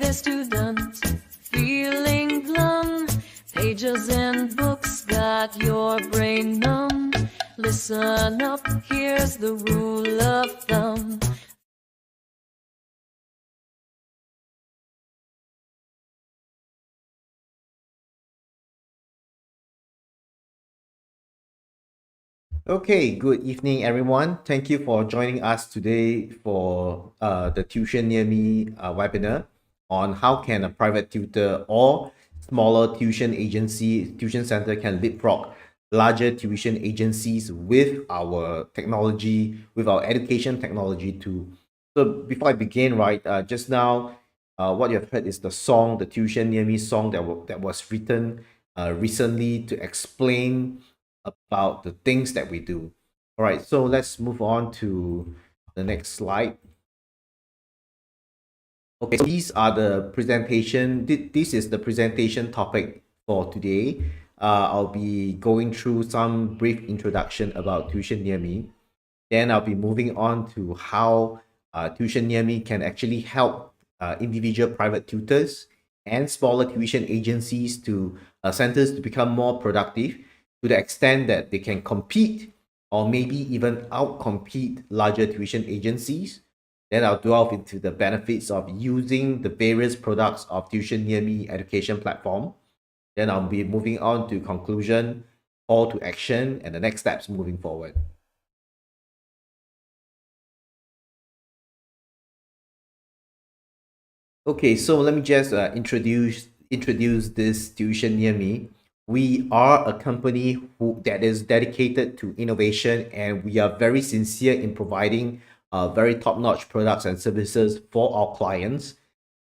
their student, feeling glum. Pages and books got your brain numb. Listen up, here's the rule of thumb. Okay, good evening, everyone. Thank you for joining us today for the Tuition Near Me webinar on how can a private tutor or smaller tuition center can leapfrog larger tuition agencies with our technology, with our education technology too. So before I begin, right, just now, what you have heard is the song, the Tuition Near Me song that was written recently to explain about the things that we do. All right, so let's move on to the next slide. Okay, so these are the presentation. This is the presentation topic for today. I'll be going through some brief introduction about Tuition Near Me. Then I'll be moving on to how Tuition Near Me can actually help individual private tutors and smaller tuition agencies to centers to become more productive to the extent that they can compete or maybe even outcompete larger tuition agencies. Then I'll delve into the benefits of using the various products of Tuition Near Me education platform. Then I'll be moving on to conclusion, call to action, and the next steps moving forward. Okay, so let me just introduce this Tuition Near Me. We are a company that is dedicated to innovation, and we are very sincere in providing very top-notch products and services for our clients.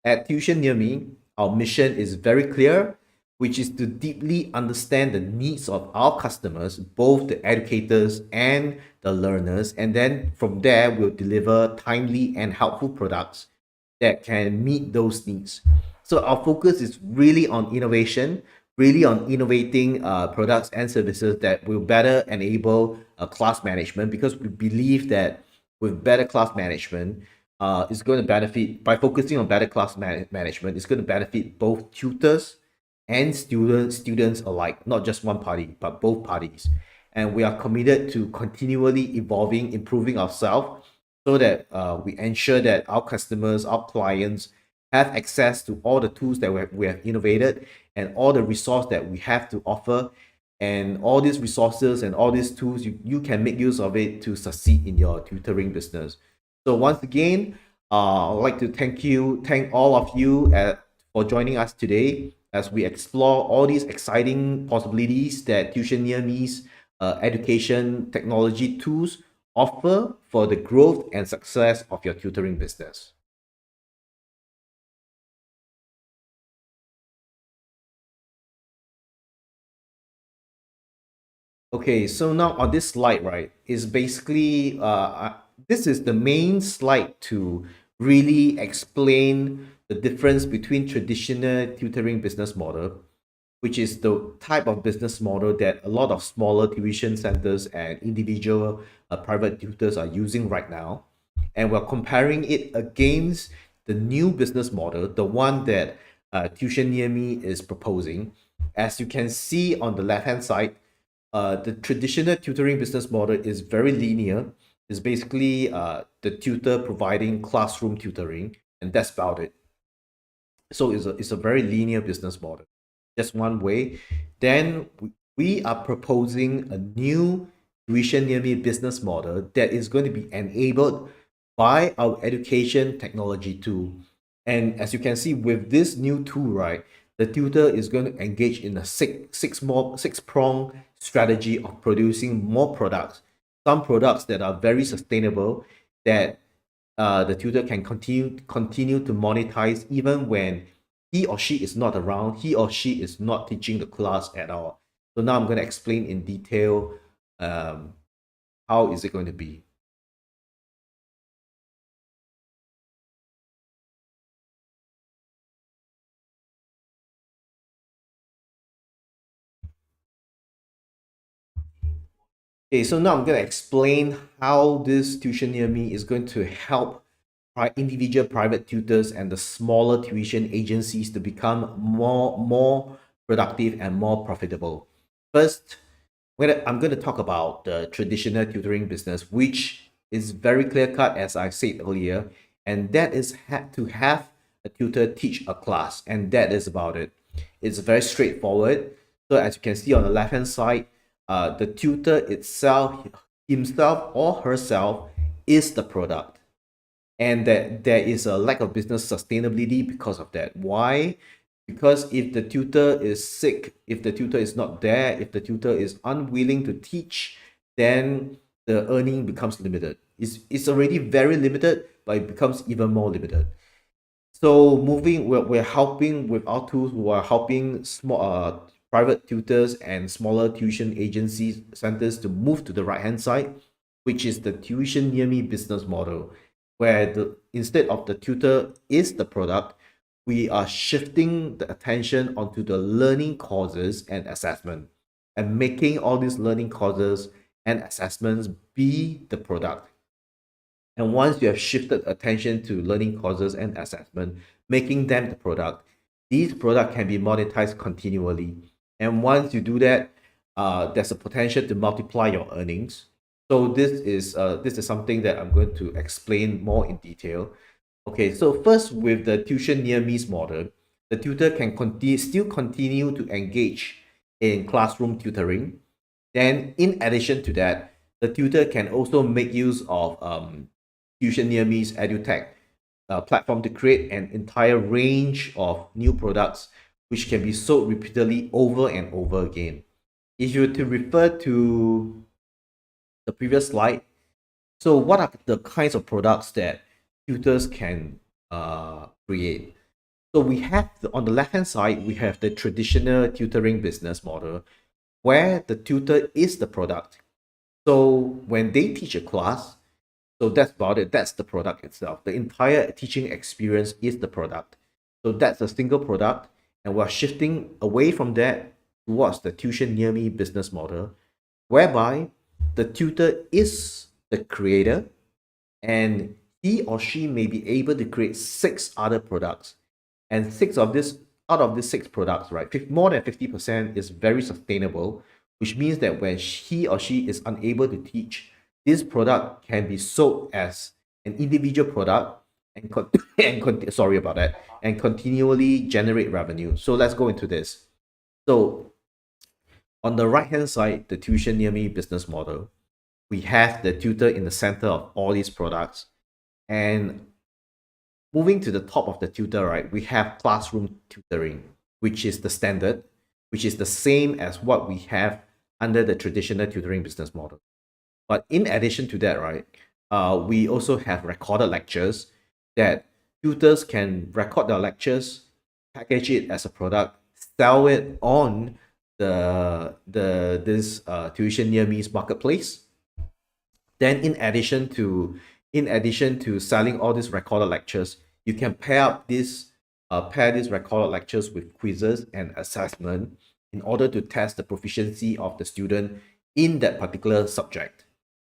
At Tuition Near Me, our mission is very clear, which is to deeply understand the needs of our customers, both the educators and the learners, and then from there we'll deliver timely and helpful products that can meet those needs. So our focus is really on innovation, really on innovating products and services that will better enable class management, because we believe that with better class management, it's going to benefit by focusing on better class management. It's going to benefit both tutors and students alike, not just one party, but both parties. And we are committed to continually evolving, improving ourselves so that we ensure that our customers, our clients have access to all the tools that we have innovated and all the resource that we have to offer. And all these resources and all these tools, you can make use of it to succeed in your tutoring business. So once again, I'd like to thank all of you for joining us today as we explore all these exciting possibilities that Tuition Near Me's education technology tools offer for the growth and success of your tutoring business. Okay, so now on this slide, right, is basically this is the main slide to really explain the difference between traditional tutoring business model, which is the type of business model that a lot of smaller tuition centers and individual private tutors are using right now. And we're comparing it against the new business model, the one that Tuition Near Me is proposing. As you can see on the left-hand side, the traditional tutoring business model is very linear. It's basically the tutor providing classroom tutoring, and that's about it. So it's a very linear business model, just one way. Then we are proposing a new Tuition Near Me business model that is going to be enabled by our education technology tool. And as you can see with this new tool, right, the tutor is going to engage in a six prong strategy of producing more products, some products that are very sustainable, that the tutor can continue to monetize even when he or she is not around, he or she is not teaching the class at all. So now I'm going to explain in detail how is it going to be. Okay, so now I'm going to explain how this Tuition Near Me is going to help individual private tutors and the smaller tuition agencies to become more productive and more profitable. First, I'm going to talk about the traditional tutoring business, which is very clear cut, as I said earlier, and that is to have a tutor teach a class, and that is about it. It's very straightforward. So as you can see on the left hand side, the tutor itself, himself or herself, is the product, and that there is a lack of business sustainability because of that. Why? Because if the tutor is sick, if the tutor is not there, if the tutor is unwilling to teach, then the earning becomes limited. It's already very limited, but it becomes even more limited. So we're helping with our tools. We're helping small private tutors and smaller tuition agencies centers to move to the right hand side, which is the tuition near me business model, where the instead of the tutor is the product, we are shifting the attention onto the learning causes and assessment, and making all these learning causes and assessments be the product. And once you have shifted attention to learning causes and assessment, making them the product, these products can be monetized continually. And once you do that, there's a potential to multiply your earnings. So this is something that I'm going to explain more in detail. Okay, so first with the tuition near me's model, the tutor can still continue to engage in classroom tutoring. Then, in addition to that, the tutor can also make use of Tuition Near Me's EduTech platform to create an entire range of new products which can be sold repeatedly over and over again. If you were to refer to the previous slide, so what are the kinds of products that tutors can create? So we have on the left hand side, we have the traditional tutoring business model where the tutor is the product. So when they teach a class, so that's about it. That's the product itself. The entire teaching experience is the product. So that's a single product. And we're shifting away from that towards the tuition near me business model, whereby the tutor is the creator and he or she may be able to create 6 other products. And six of this out of these 6 products, right, more than 50% is very sustainable, which means that when he or she is unable to teach, this product can be sold as an individual product and sorry about that, and continually generate revenue. So let's go into this. So on the right hand side, the tuition near me business model, we have the tutor in the center of all these products. And moving to the top of the tutor, right, we have classroom tutoring, which is the standard, which is the same as what we have under the traditional tutoring business model. But in addition to that, right, we also have recorded lectures that tutors can record their lectures, package it as a product, sell it on this tuition near me's marketplace. Then in addition to selling all these recorded lectures, you can pair these recorded lectures with quizzes and assessment in order to test the proficiency of the student in that particular subject.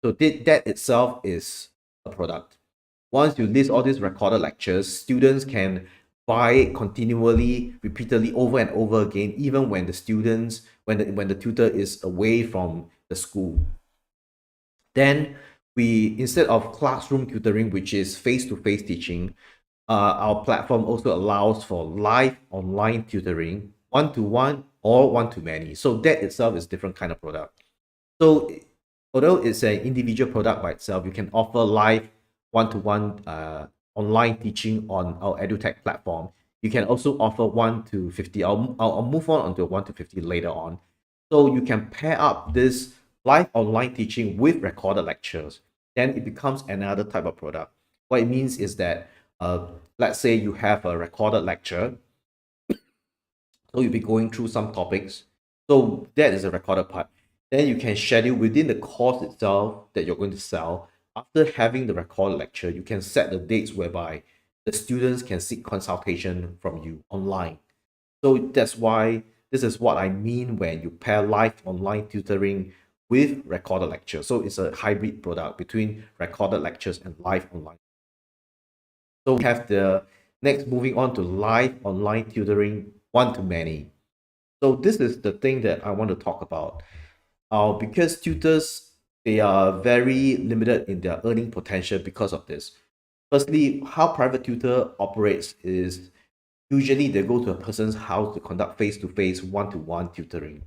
So that itself is a product. Once you list all these recorded lectures, students can buy it continually, repeatedly, over and over again, even when the tutor is away from the school. Then we, instead of classroom tutoring, which is face-to-face teaching, our platform also allows for live online tutoring, one-to-one or one-to-many. So that itself is different kind of product. So although it's an individual product by itself, you can offer live one-to-one online teaching on our EduTech platform. You can also offer 1 to 50. I'll move on onto 1 to 50 later on. So you can pair up this live online teaching with recorded lectures. Then it becomes another type of product. What it means is that, let's say you have a recorded lecture. So you'll be going through some topics. So that is a recorded part. Then you can schedule within the course itself that you're going to sell. After having the recorded lecture, you can set the dates whereby the students can seek consultation from you online. So that's why this is what I mean when you pair live online tutoring with recorded lectures. So it's a hybrid product between recorded lectures and live online. So we have the next, moving on to live online tutoring one to many. So this is the thing that I want to talk about. Because tutors, they are very limited in their earning potential because of this. Firstly, how private tutor operates is usually they go to a person's house to conduct face-to-face, one-to-one tutoring,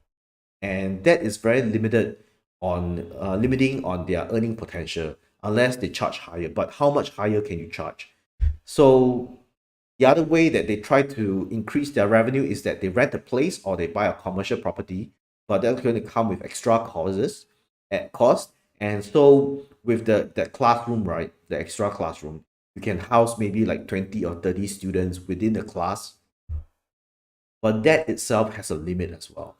and that is very limited on limiting on their earning potential unless they charge higher. But how much higher can you charge? So the other way that they try to increase their revenue is that they rent a place or they buy a commercial property, but that's going to come with extra costs at cost. And so with the that classroom, right, the extra classroom, you can house maybe like 20 or 30 students within the class, but that itself has a limit as well.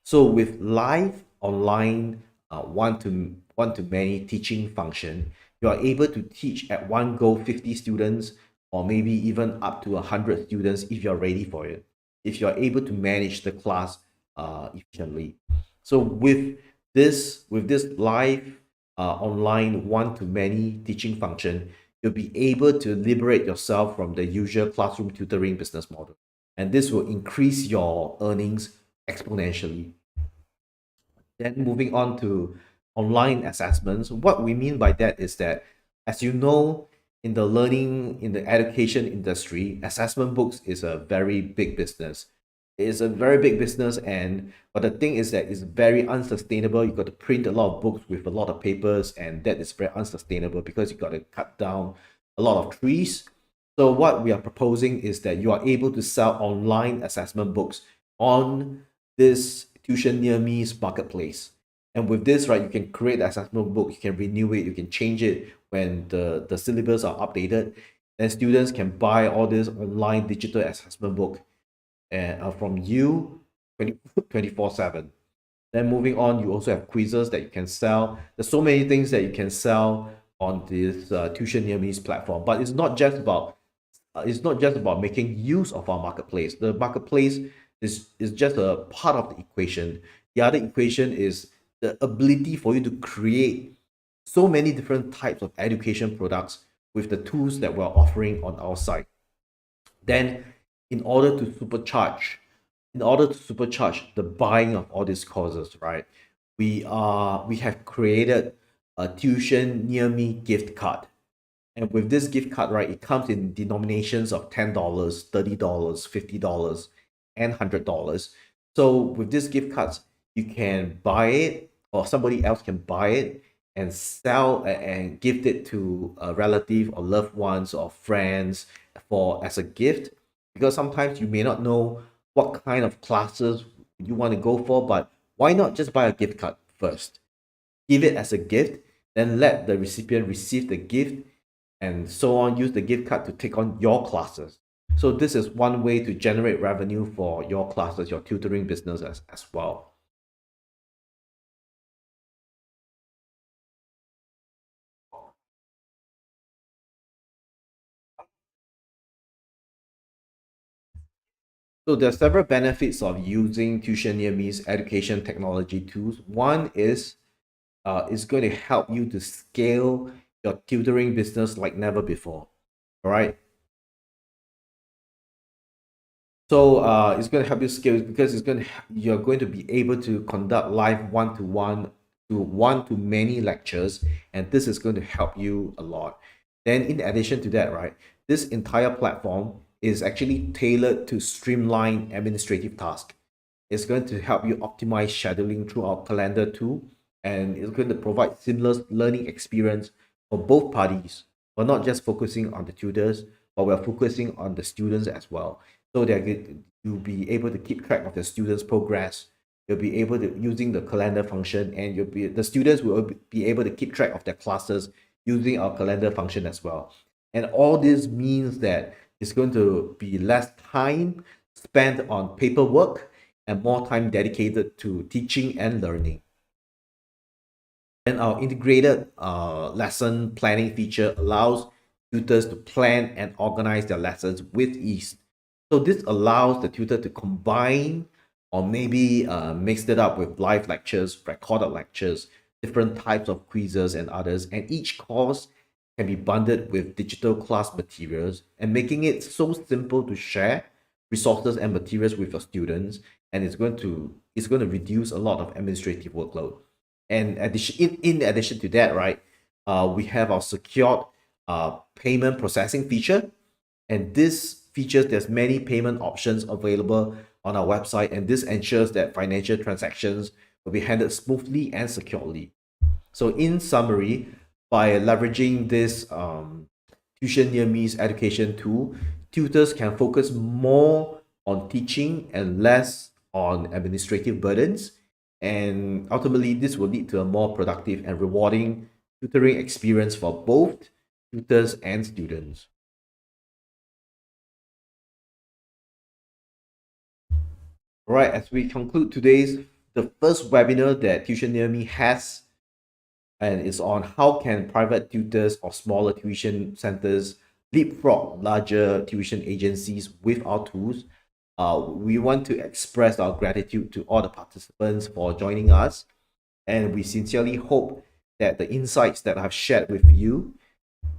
So with live online one to many teaching function, you are able to teach at one go 50 students or maybe even up to 100 students if you're ready for it. If you're able to manage the class efficiently. So with this live online one to many teaching function, you'll be able to liberate yourself from the usual classroom tutoring business model, and this will increase your earnings exponentially. Then moving on to online assessments, what we mean by that is that, as you know, in the education industry, assessment books is a very big business. It's a very big business, and but the thing is that it's very unsustainable. You got to print a lot of books with a lot of papers, and that is very unsustainable because you got to cut down a lot of trees. So what we are proposing is that you are able to sell online assessment books on this Tuition Near Me's marketplace. And with this, right, you can create the assessment book, you can renew it, you can change it when the syllabus are updated. And students can buy all this online digital assessment book from you 24/7. Then moving on, you also have quizzes that you can sell. There's so many things that you can sell on this Tuition Near Me's platform. But it's not just about making use of our marketplace. The marketplace is just a part of the equation. The other equation is the ability for you to create so many different types of education products with the tools that we're offering on our site. Then, in order to supercharge, the buying of all these courses, right? We have created a Tuition Near Me gift card. And with this gift card, right, it comes in denominations of $10, $30, $50, and $100. So with these gift cards, you can buy it, or somebody else can buy it and sell and gift it to a relative or loved ones or friends for as a gift. Because sometimes you may not know what kind of classes you want to go for, but why not just buy a gift card first? Give it as a gift, then let the recipient receive the gift, and so on. Use the gift card to take on your classes. So this is one way to generate revenue for your classes, your tutoring business as well. So there are several benefits of using Tuition Near Me's education technology tools. One is it's going to help you to scale your tutoring business like never before. All right. So it's going to help you scale because you're going to be able to conduct live one to many lectures, and this is going to help you a lot. Then, in addition to that, right, this entire platform is actually tailored to streamline administrative tasks. It's going to help you optimize scheduling through our calendar tool, and it's going to provide seamless learning experience for both parties. We're not just focusing on the tutors, but we're focusing on the students as well. So that you'll be able to keep track of the students' progress. You'll be able to using the calendar function, and the students will be able to keep track of their classes using our calendar function as well. And all this means that it's going to be less time spent on paperwork and more time dedicated to teaching and learning. And our integrated lesson planning feature allows tutors to plan and organize their lessons with ease. So this allows the tutor to combine or maybe mix it up with live lectures, recorded lectures, different types of quizzes and others. And each course can be bundled with digital class materials and making it so simple to share resources and materials with your students, and it's going to reduce a lot of administrative workload. And in addition to that, right, we have our secured payment processing feature, and this features there's many payment options available on our website, and this ensures that financial transactions will be handled smoothly and securely. So, in summary, by leveraging this Tuition Near Me's education tool, tutors can focus more on teaching and less on administrative burdens. And ultimately, this will lead to a more productive and rewarding tutoring experience for both tutors and students. All right, as we conclude the first webinar that Tuition Near Me has, and it's on how can private tutors or smaller tuition centers leapfrog larger tuition agencies with our tools. We want to express our gratitude to all the participants for joining us, and we sincerely hope that the insights that I've shared with you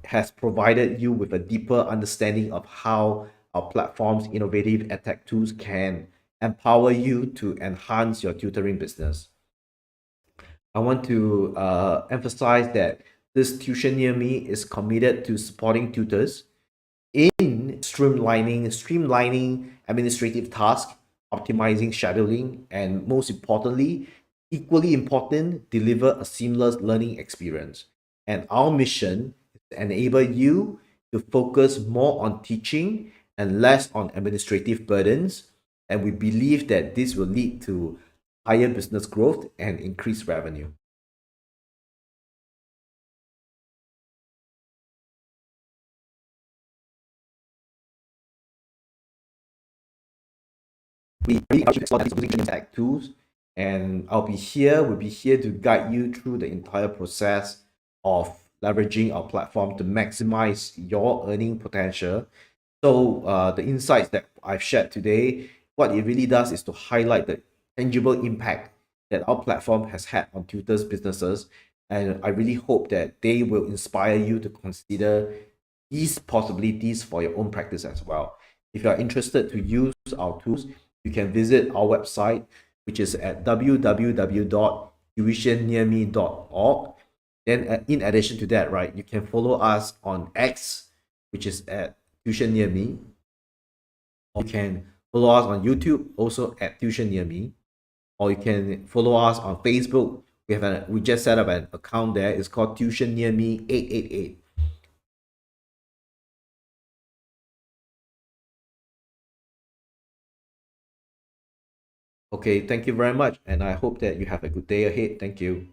has provided you with a deeper understanding of how our platform's innovative edtech tools can empower you to enhance your tutoring business. I want to emphasize that this Tuition Near Me is committed to supporting tutors in streamlining administrative tasks, optimizing scheduling, and most importantly, equally important, deliver a seamless learning experience. And our mission is to enable you to focus more on teaching and less on administrative burdens. And we believe that this will lead to higher business growth and increased revenue. We really encourage you to explore the using tech tools, and we'll be here to guide you through the entire process of leveraging our platform to maximize your earning potential. So, the insights that I've shared today, what it really does is to highlight the tangible impact that our platform has had on tutors' businesses. And I really hope that they will inspire you to consider these possibilities for your own practice as well. If you are interested to use our tools, you can visit our website, which is at www.tuitionnearme.org. Then, in addition to that, right, you can follow us on X, which is at Tuition Near Me. Or you can follow us on YouTube, also at Tuition Near Me. Or you can follow us on Facebook. We just set up an account there. It's called Tuition Near Me 888. Okay, thank you very much, and I hope that you have a good day ahead. Thank you.